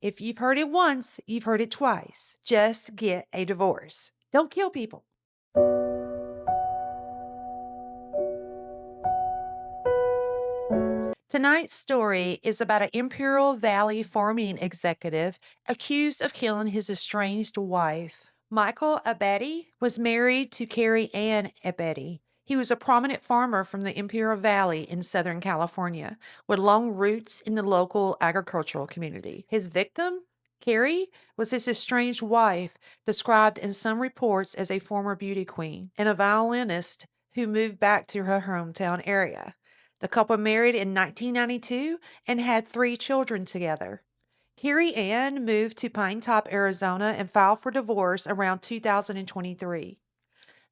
If you've heard it once, you've heard it twice. Just get a divorce. Don't kill people. Tonight's story is about an Imperial Valley farming executive accused of killing his estranged wife. Michael Abatti was married to Kerri Ann Abatti. He was a prominent farmer from the Imperial Valley in Southern California with long roots in the local agricultural community. His victim, Kerri, was his estranged wife, described in some reports as a former beauty queen and a violinist who moved back to her hometown area. The couple married in 1992 and had 3 children together. Kerri Ann moved to Pine Top, Arizona and filed for divorce around 2023.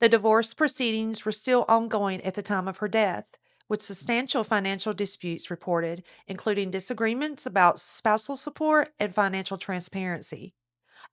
The divorce proceedings were still ongoing at the time of her death, with substantial financial disputes reported, including disagreements about spousal support and financial transparency.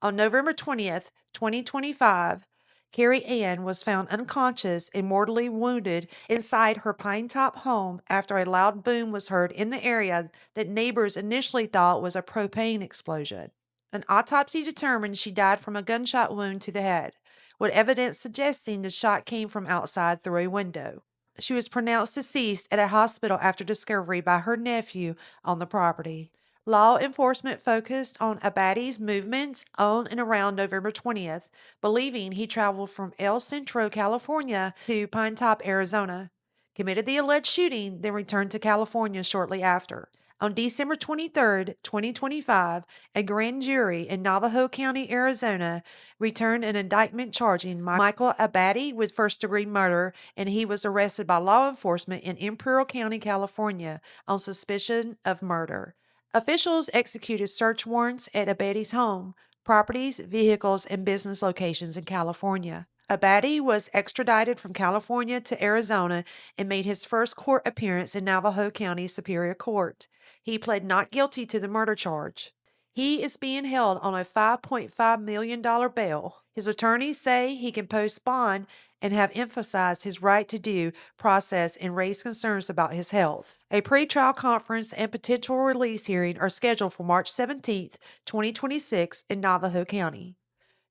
On November 20th, 2025, Kerri Ann was found unconscious and mortally wounded inside her Pine Top home after a loud boom was heard in the area that neighbors initially thought was a propane explosion. An autopsy determined she died from a gunshot wound to the head, with evidence suggesting the shot came from outside through a window. She was pronounced deceased at a hospital after discovery by her nephew on the property. Law enforcement focused on Abatti's movements on and around November 20th, believing he traveled from El Centro, California to Pine Top, Arizona, committed the alleged shooting, then returned to California shortly after. On December 23rd, 2025, a grand jury in Navajo County, Arizona, returned an indictment charging Michael Abatti with first-degree murder, and he was arrested by law enforcement in Imperial County, California, on suspicion of murder. Officials executed search warrants at Abatti's home, properties, vehicles, and business locations in California. Abatti was extradited from California to Arizona and made his first court appearance in Navajo County Superior Court. He pled not guilty to the murder charge. He is being held on a $5.5 million bail. His attorneys say he can post bond and have emphasized his right to due process and raised concerns about his health. A pretrial conference and potential release hearing are scheduled for March 17th, 2026 in Navajo County.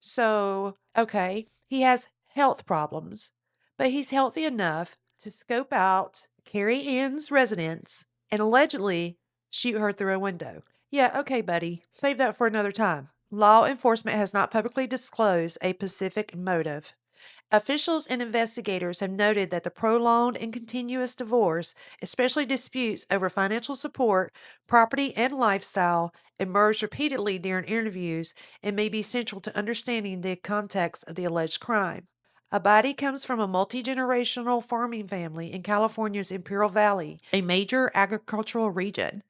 So, okay, he has health problems, but he's healthy enough to scope out Kerri Ann's residence and allegedly shoot her through a window. Yeah, okay, buddy. Save that for another time. Law enforcement has not publicly disclosed a specific motive. Officials and investigators have noted that the prolonged and continuous divorce, especially disputes over financial support, property, and lifestyle, emerged repeatedly during interviews and may be central to understanding the context of the alleged crime. Abadi comes from a multi-generational farming family in California's Imperial Valley, a major agricultural region.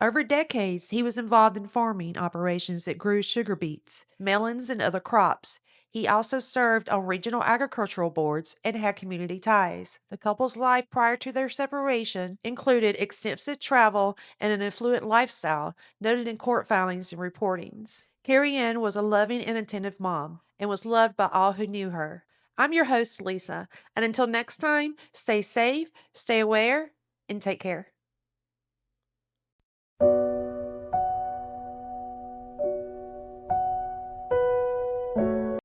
Over decades, he was involved in farming operations that grew sugar beets, melons, and other crops. He also served on regional agricultural boards and had community ties. The couple's life prior to their separation included extensive travel and an affluent lifestyle, noted in court filings and reportings. Kerri Ann was a loving and attentive mom and was loved by all who knew her. I'm your host, Lisa, and until next time, stay safe, stay aware, and take care.